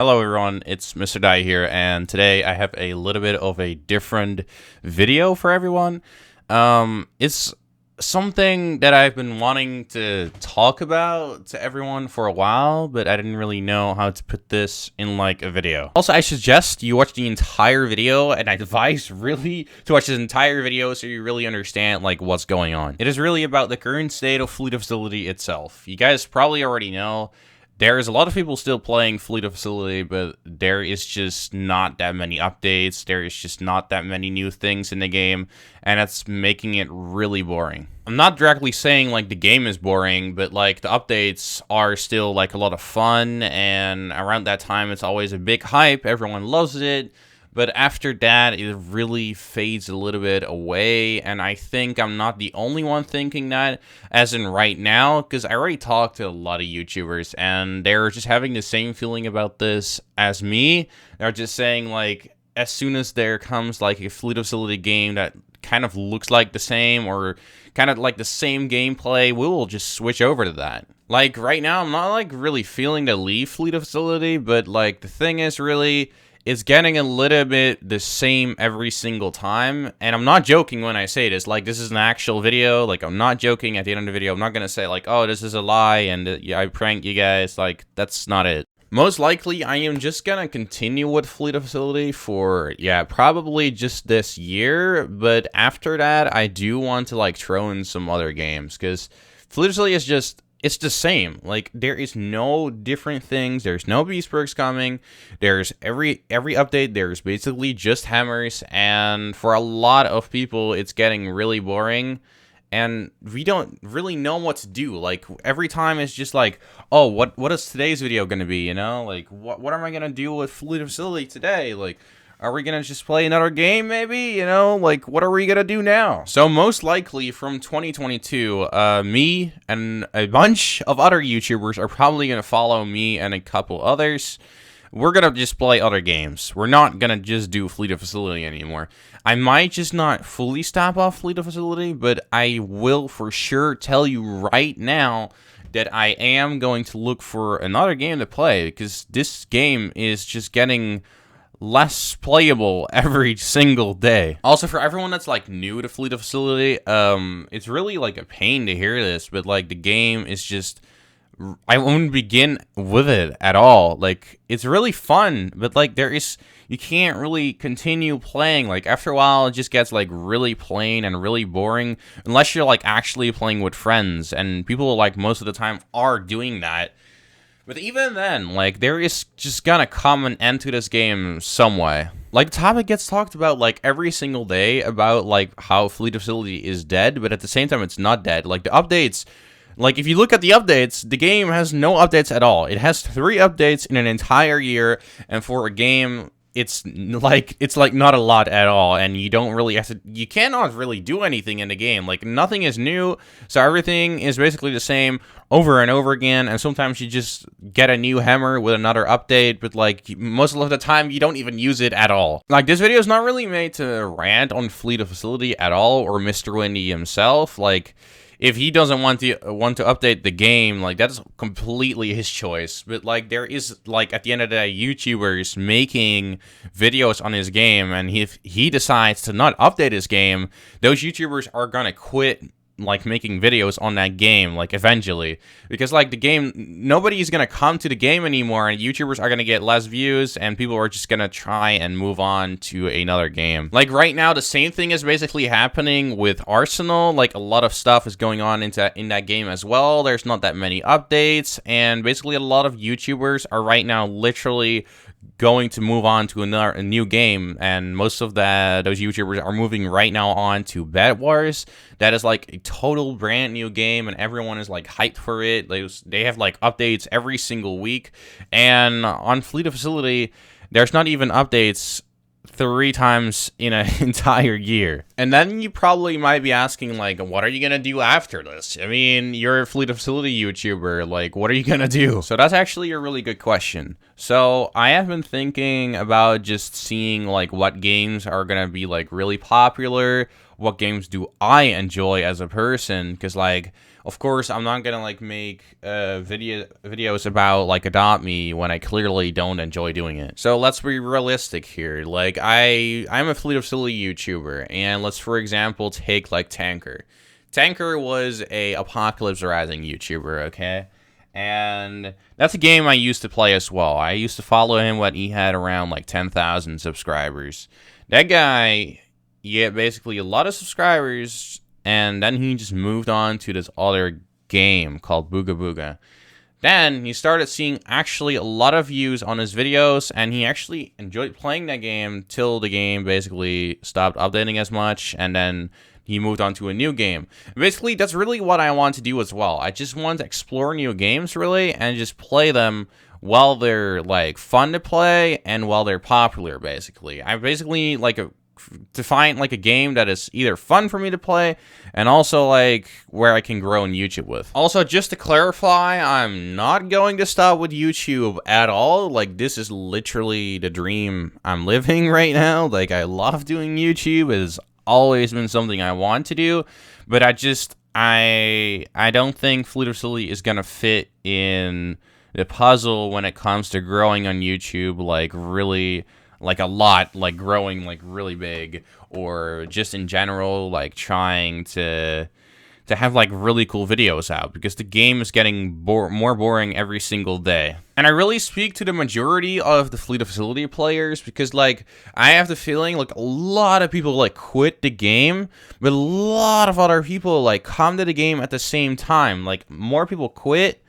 Hello everyone, it's Mr. Die here, and today I have a little bit of a different video for everyone. It's something that I've been wanting to talk about to everyone for a while, but I didn't really know how to put this in like a video. Also, I suggest you watch the entire video, and I advise really to watch this entire video so you really understand like what's going on. It is really about the current state of Flee the Facility itself. You guys probably already know there's a lot of people still playing Flee the Facility, but there is just not that many updates. There is just not that many new things in the game, and it's making it really boring. I'm not directly saying like the game is boring, but like the updates are still like a lot of fun, and around that time it's always a big hype. Everyone loves it. But after that, it really fades a little bit away, and I think I'm not the only one thinking that, as in right now, because I already talked to a lot of YouTubers, and they're just having the same feeling about this as me. They're just saying, like, as soon as there comes, like, a Flee the Facility game that kind of looks like the same, or kind of like the same gameplay, we will just switch over to that. Like, right now, I'm not, like, really feeling to leave Flee the Facility, but, like, the thing is, really, it's getting a little bit the same every single time, and I'm not joking when I say this. Like, this is an actual video. Like, I'm not joking at the end of the video. I'm not gonna say, like, oh, this is a lie, and yeah, I pranked you guys. Like, that's not it. Most likely, I am just gonna continue with Flee the Facility for, yeah, probably just this year, but after that, I do want to, like, throw in some other games, because Flee the Facility is just... it's the same. Like, there is no different things. There's no beast perks coming. There's every update, there's basically just hammers. And for a lot of people, it's getting really boring. And we don't really know what to do. Like, every time it's just like, oh, what is today's video going to be, you know? Like, what am I going to do with Flee the Facility today? Like, are we gonna just play another game, maybe? You know, like, what are we gonna do now? So, most likely, from 2022, me and a bunch of other YouTubers are probably gonna follow me and a couple others. We're gonna just play other games. We're not gonna just do Flee the Facility anymore. I might just not fully stop off Flee the Facility, but I will for sure tell you right now that I am going to look for another game to play, because this game is just getting less playable every single day. Also, for everyone that's like new to Flee the Facility, it's really like a pain to hear this, but like the game is just, I won't begin with it at all. Like, it's really fun, but like you can't really continue playing. Like, after a while, it just gets like really plain and really boring, unless you're like actually playing with friends, and people like most of the time are doing that. But even then, like, there is just gonna come an end to this game some way. Like, the topic gets talked about, like, every single day about, like, how Flee the Facility is dead, but at the same time, it's not dead. Like, the updates, like, if you look at the updates, the game has no updates at all. It has 3 updates in an entire year, and for a game, it's like not a lot at all, and you don't really have to, you cannot really do anything in the game. Like, nothing is new, so everything is basically the same over and over again, and sometimes you just get a new hammer with another update, but like most of the time you don't even use it at all. Like, this video is not really made to rant on Flee the Facility at all, or Mr. Windy himself. Like, if he doesn't want to update the game, like, that's completely his choice. But like, there is, like, at the end of the day, YouTubers making videos on his game, and if he decides to not update his game, those YouTubers are gonna quit, like, making videos on that game, like, eventually, because like the game, nobody's gonna come to the game anymore, and YouTubers are gonna get less views, and people are just gonna try and move on to another game. Like, right now, the same thing is basically happening with Arsenal. Like, a lot of stuff is going on in that game as well. There's not that many updates, and basically a lot of YouTubers are right now literally going to move on to a new game, and most of those YouTubers are moving right now on to Bed Wars. That is like a total brand new game, and everyone is like hyped for it. They have like updates every single week, and on Flee the Facility, there's not even updates 3 times in an entire year. And then you probably might be asking, like, what are you gonna do after this? I mean, you're a Flee the Facility YouTuber, like, what are you gonna do? So that's actually a really good question. So I have been thinking about just seeing, like, what games are gonna be, like, really popular. What games do I enjoy as a person? Because, like, Of course, I'm not gonna like make videos about like Adopt Me when I clearly don't enjoy doing it. So let's be realistic here. Like I'm a Flee The Facility YouTuber, and let's for example take like Tanker. Tanker was a Apocalypse Rising YouTuber, okay? And that's a game I used to play as well. I used to follow him when he had around like 10,000 subscribers. That guy, yeah, basically a lot of subscribers, and then he just moved on to this other game called Booga Booga. Then he started seeing actually a lot of views on his videos, and he actually enjoyed playing that game till the game basically stopped updating as much, and then he moved on to a new game. Basically, that's really what I want to do as well. I just want to explore new games, really, and just play them while they're, like, fun to play and while they're popular, basically. I basically, like, to find, like, a game that is either fun for me to play and also, like, where I can grow in YouTube with. Also, just to clarify, I'm not going to stop with YouTube at all. Like, this is literally the dream I'm living right now. Like, I love doing YouTube. It is always been something I want to do, but I don't think Flee The Facility is gonna fit in the puzzle when it comes to growing on YouTube, like really, like a lot, like growing like really big, or just in general, like trying to have like really cool videos out, because the game is getting more boring every single day. And I really speak to the majority of the Flee The Facility players, because like I have the feeling like a lot of people like quit the game, but a lot of other people like come to the game at the same time. Like more people quit,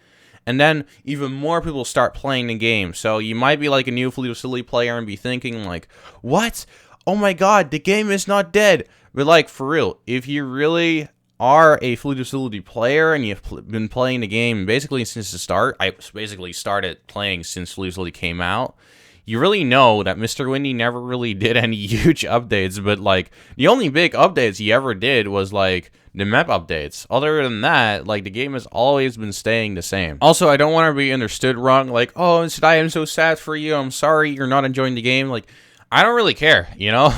and then even more people start playing the game. So you might be like a new Flee The Facility player and be thinking like, what? Oh my god, the game is not dead. But like for real, if you really are a Flee The Facility player and you've been playing the game basically since the start, I basically started playing since Flee The Facility came out, you really know that Mr. Windy never really did any huge updates, but like the only big updates he ever did was like the map updates. Other than that, like the game has always been staying the same. Also, I don't want to be understood wrong, like, oh, I am so sad for you, I'm sorry you're not enjoying the game. Like, I don't really care, you know?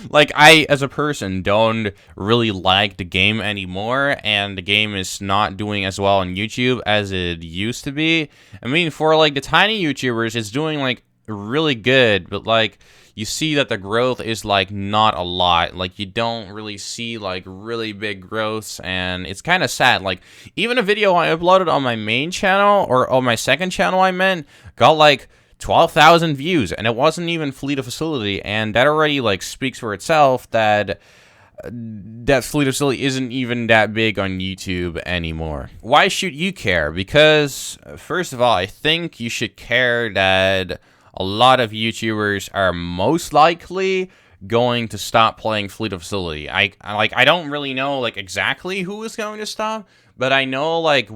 Like, I, as a person, don't really like the game anymore, and the game is not doing as well on YouTube as it used to be. I mean, for, like, the tiny YouTubers, it's doing, like, really good, but, like, you see that the growth is, like, not a lot. Like, you don't really see, like, really big growths, and it's kind of sad. Like, even a video I uploaded on my main channel, or on my second channel, I meant, got, like, 12,000 views, and it wasn't even Flee The Facility, and that already like speaks for itself that Flee The Facility isn't even that big on YouTube anymore. Why should you care? Because first of all, I think you should care that a lot of YouTubers are most likely going to stop playing Flee The Facility. I don't really know like exactly who is going to stop, but I know like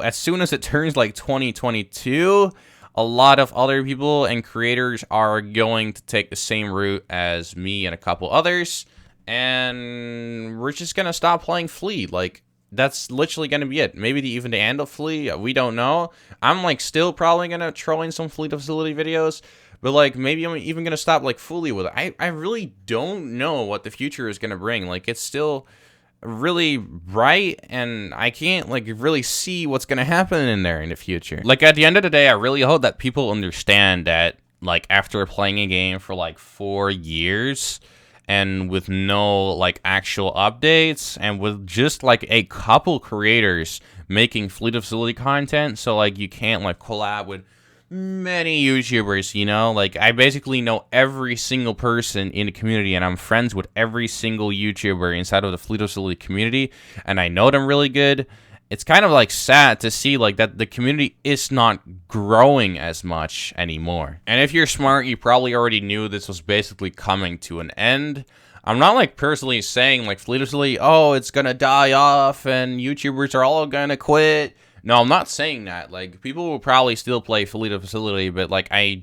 as soon as it turns like 2022, a lot of other people and creators are going to take the same route as me and a couple others, and we're just gonna stop playing Flee. Like, that's literally gonna be it. Maybe even the end of Flee, we don't know. I'm like still probably gonna throw in some Flee The Facility videos, but like maybe I'm even gonna stop like fully with it. I really don't know what the future is gonna bring. Like, it's still really bright, and I can't like really see what's gonna happen in there in the future. Like, at the end of the day, I really hope that people understand that like after playing a game for like 4 years and with no like actual updates, and with just like a couple creators making Flee The Facility content, so like you can't like collab with many YouTubers, you know? Like, I basically know every single person in the community, and I'm friends with every single YouTuber inside of the Flee The Facility community, and I know them really good. It's kind of, like, sad to see, like, that the community is not growing as much anymore. And if you're smart, you probably already knew this was basically coming to an end. I'm not, like, personally saying, like, Flee The Facility, oh, it's gonna die off, and YouTubers are all gonna quit. No, I'm not saying that. Like, people will probably still play Flee The Facility, but, like, I'm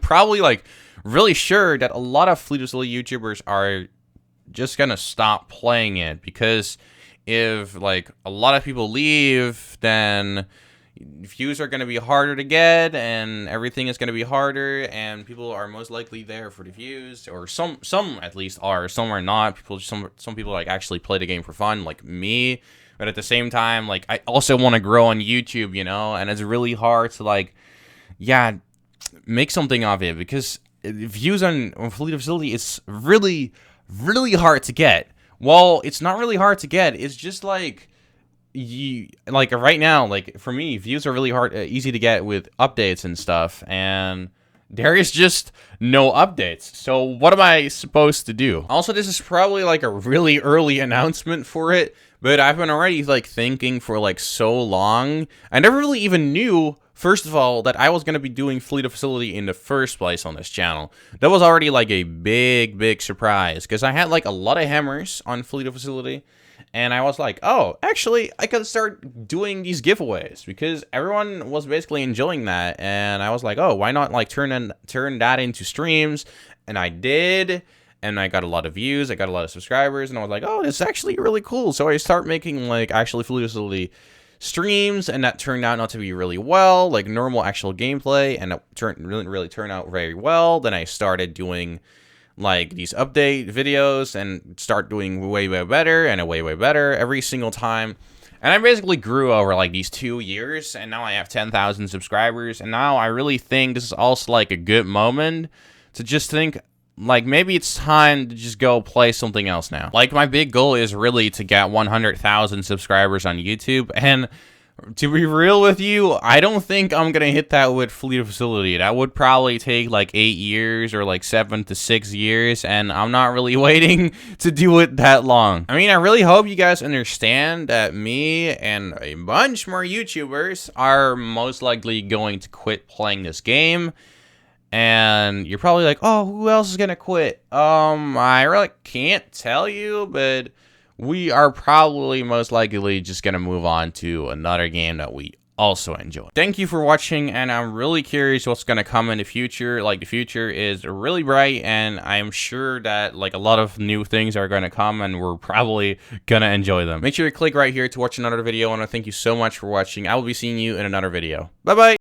probably, like, really sure that a lot of Flee The Facility YouTubers are just gonna stop playing it, because if, like, a lot of people leave, then, views are going to be harder to get, and everything is going to be harder, and people are most likely there for the views, or some at least are, some are not. Some people like actually play the game for fun, like me. But at the same time, like, I also want to grow on YouTube, you know, and it's really hard to, like, yeah, make something of it, because views on Flee the Facility is really, really hard to get. Well, it's not really hard to get. It's just like, like right now, like for me, views are really hard, easy to get with updates and stuff, and there is just no updates. So what am I supposed to do? Also, this is probably like a really early announcement for it, but I've been already like thinking for like so long. I never really even knew, first of all, that I was going to be doing Flee the Facility in the first place on this channel. That was already like a big surprise, because I had like a lot of hammers on Flee the Facility, and I was like, oh, actually, I could start doing these giveaways, because everyone was basically enjoying that, and I was like, oh, why not like turn that into streams? And I did, and I got a lot of views, I got a lot of subscribers, and I was like, oh, this is actually really cool. So I start making like actually Flee the Facility streams, and that turned out not to be really well, like normal actual gameplay, and it really turned out very well. Then I started doing like these update videos and start doing way better and way better every single time. And I basically grew over like these 2 years, and now I have 10,000 subscribers. And now I really think this is also like a good moment to just think, like, maybe it's time to just go play something else now. Like, my big goal is really to get 100,000 subscribers on YouTube, and to be real with you, I don't think I'm gonna hit that with Flee the Facility. That would probably take like 8 years, or like 7 to 6 years, and I'm not really waiting to do it that long. I mean, I really hope you guys understand that me and a bunch more YouTubers are most likely going to quit playing this game. And you're probably like, oh, who else is gonna quit? I really can't tell you, but we are probably most likely just gonna move on to another game that we also enjoy. Thank you for watching, and I'm really curious what's gonna come in the future. Like, the future is really bright, and I'm sure that like a lot of new things are gonna come, and we're probably gonna enjoy them. Make sure you click right here to watch another video, and I thank you so much for watching. I will be seeing you in another video. Bye bye.